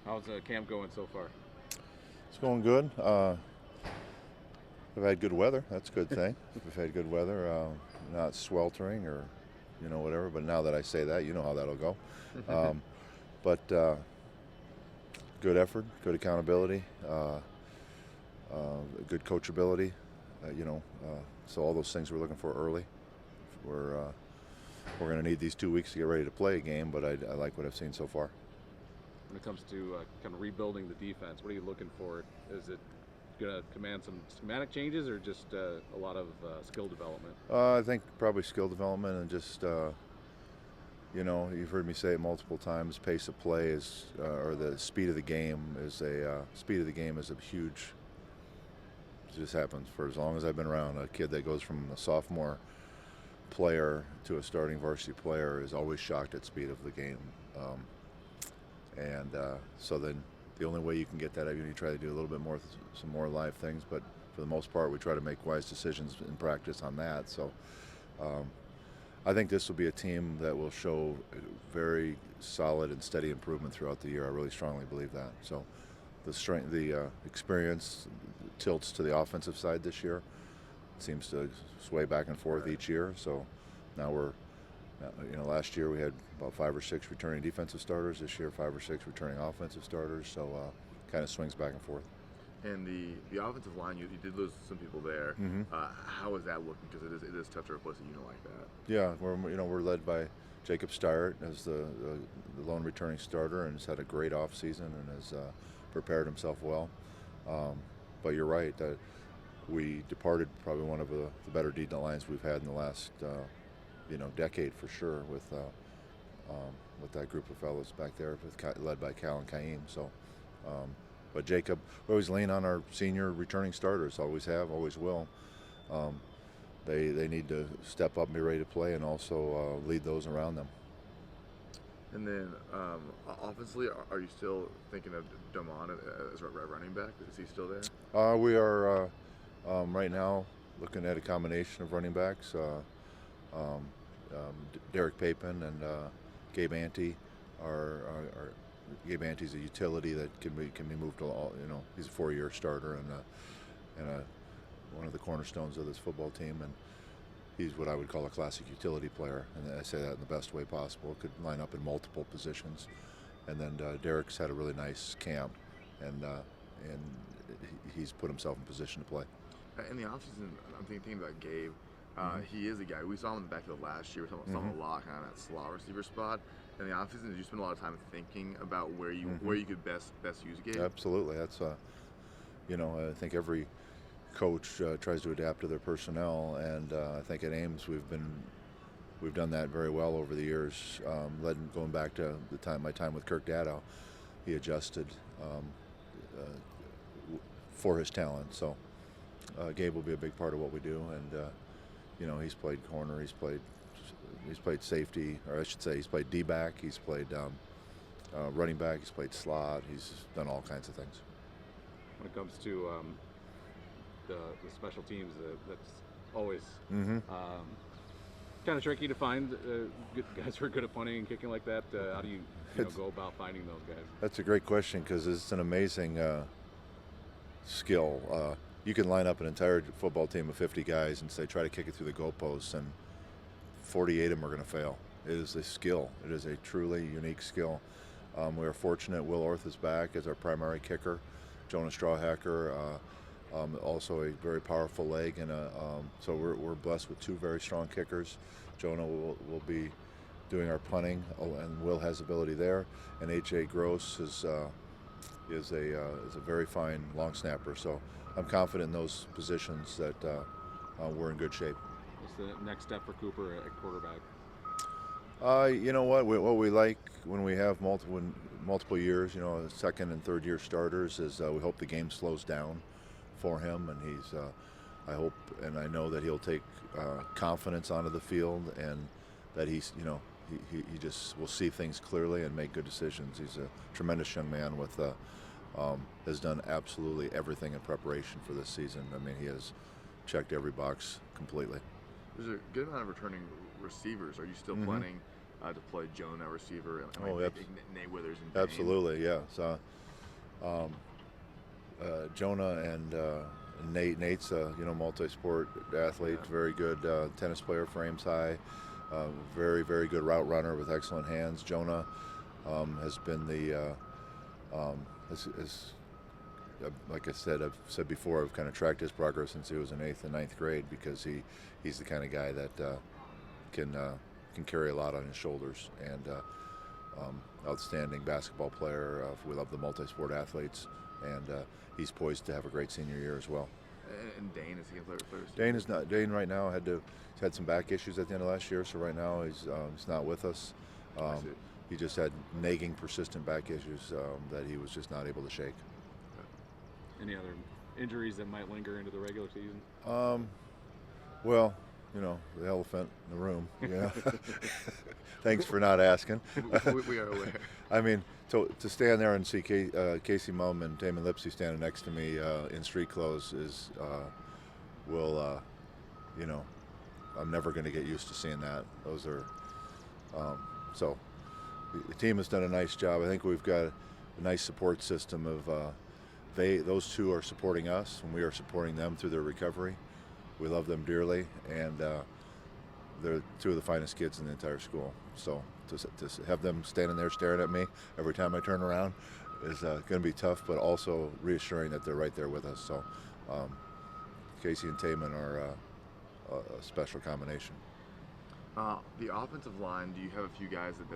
How's camp going so far? It's going good. We've had good weather. That's a good thing. We've had good weather, not sweltering or, whatever. But now that I say that, you know how that'll go. Um, but good effort, good accountability, good coachability. So all those things we're looking for early. We're going to need these 2 weeks to get ready to play a game. But I like what I've seen so far. When it comes to kind of rebuilding the defense, what are you looking for? Is it going to command some schematic changes or just a lot of skill development? I think probably skill development and just you've heard me say it multiple times. Pace of play is, or the speed of the game is a huge. It just happens for as long as I've been around. A kid that goes from a sophomore player to a starting varsity player is always shocked at speed of the game. So then the only way you can get that, you try to do a little bit more, some more live things. But for the most part, we try to make wise decisions in practice on that. So I think this will be a team that will show very solid and steady improvement throughout the year. I really strongly believe that. So the strength, the experience tilts to the offensive side this year. It seems to sway back and forth each year. So now last year we had about 5 or 6 returning defensive starters. This year, 5 or 6 returning offensive starters. So kind of swings back and forth. And the offensive line, you did lose some people there. Mm-hmm. How is that looking? Because it is tough to replace a unit like that. Yeah, we're led by Jacob Steyert as the lone returning starter, and has had a great off season and has prepared himself well. But you're right that we departed probably one of the better D lines we've had in the last decade for sure with that group of fellows back there, led by Cal and Kaim. So. But Jacob, we always lean on our senior returning starters, always have, always will. They need to step up and be ready to play, and also lead those around them. And then offensively, are you still thinking of Damon as running back? Is he still there? We are right now looking at a combination of running backs. Derek Papin and Gabe Ante are Gabe Ante's a utility that can be moved to all. He's a 4-year starter and one of the cornerstones of this football team, and he's what I would call a classic utility player. And I say that in the best way possible. Could line up in multiple positions. And then Derek's had a really nice camp, and he's put himself in position to play. In the offseason, I'm thinking about Gabe. He is a guy. We saw him in the backfield last year. We saw him a lot kind of that slot receiver spot. In the offseason, did you spend a lot of time thinking about where you could best use Gabe? Absolutely. That's I think every coach tries to adapt to their personnel, and I think at Ames we've done that very well over the years. Going back to my time with Kirk Daddow, he adjusted for his talent. So Gabe will be a big part of what we do, and he's played corner, he's played safety, or I should say he's played D-back, he's played running back, he's played slot, he's done all kinds of things. When it comes to the special teams, that's always kind of tricky to find good guys who are good at punting and kicking like that. How do you go about finding those guys? That's a great question because it's an amazing skill. You can line up an entire football team of 50 guys and say try to kick it through the goalposts, and 48 of them are going to fail. It is a skill. It is a truly unique skill. We are fortunate Will Orth is back as our primary kicker. Jonah Strawhacker, also a very powerful leg, and so we're blessed with 2 very strong kickers. Jonah will be doing our punting, and Will has ability there. And H.A. Gross is a very fine long snapper. So I'm confident in those positions that we're in good shape. What's the next step for Cooper at quarterback? What we like when we have multiple years, second and third year starters, is we hope the game slows down for him, and he's I hope and I know that he'll take confidence onto the field, and that he just will see things clearly and make good decisions. He's a tremendous young man with has done absolutely everything in preparation for this season. I mean, he has checked every box completely. There's a good amount of returning receivers. Are you still planning to play Jonah receiver and Nate Withers and Dane? Absolutely, yeah. So Jonah and Nate. Nate's a multi-sport athlete, very good tennis player, frames high, very very good route runner with excellent hands. Jonah has been the like I said, I've said before, I've kind of tracked his progress since he was in 8th and 9th grade because he's the kind of guy that can carry a lot on his shoulders, and outstanding basketball player. We love the multi-sport athletes, and he's poised to have a great senior year as well. And Dane, is he going to play? Dane is not. Dane right now he's had some back issues at the end of last year, so right now he's not with us. He just had nagging, persistent back issues that he was just not able to shake. Any other injuries that might linger into the regular season? Well, the elephant in the room. Yeah. Thanks for not asking. We are aware. I mean, to stand there and see Casey Mumm and Damon Lipsy standing next to me in street clothes is, I'm never going to get used to seeing that. Those are, so the team has done a nice job. I think we've got a nice support system of, those two are supporting us and we are supporting them through their recovery. We love them dearly, and they're two of the finest kids in the entire school. So to have them standing there staring at me every time I turn around is going to be tough, but also reassuring that they're right there with us. So Casey and Taman are a special combination. The offensive line, do you have a few guys that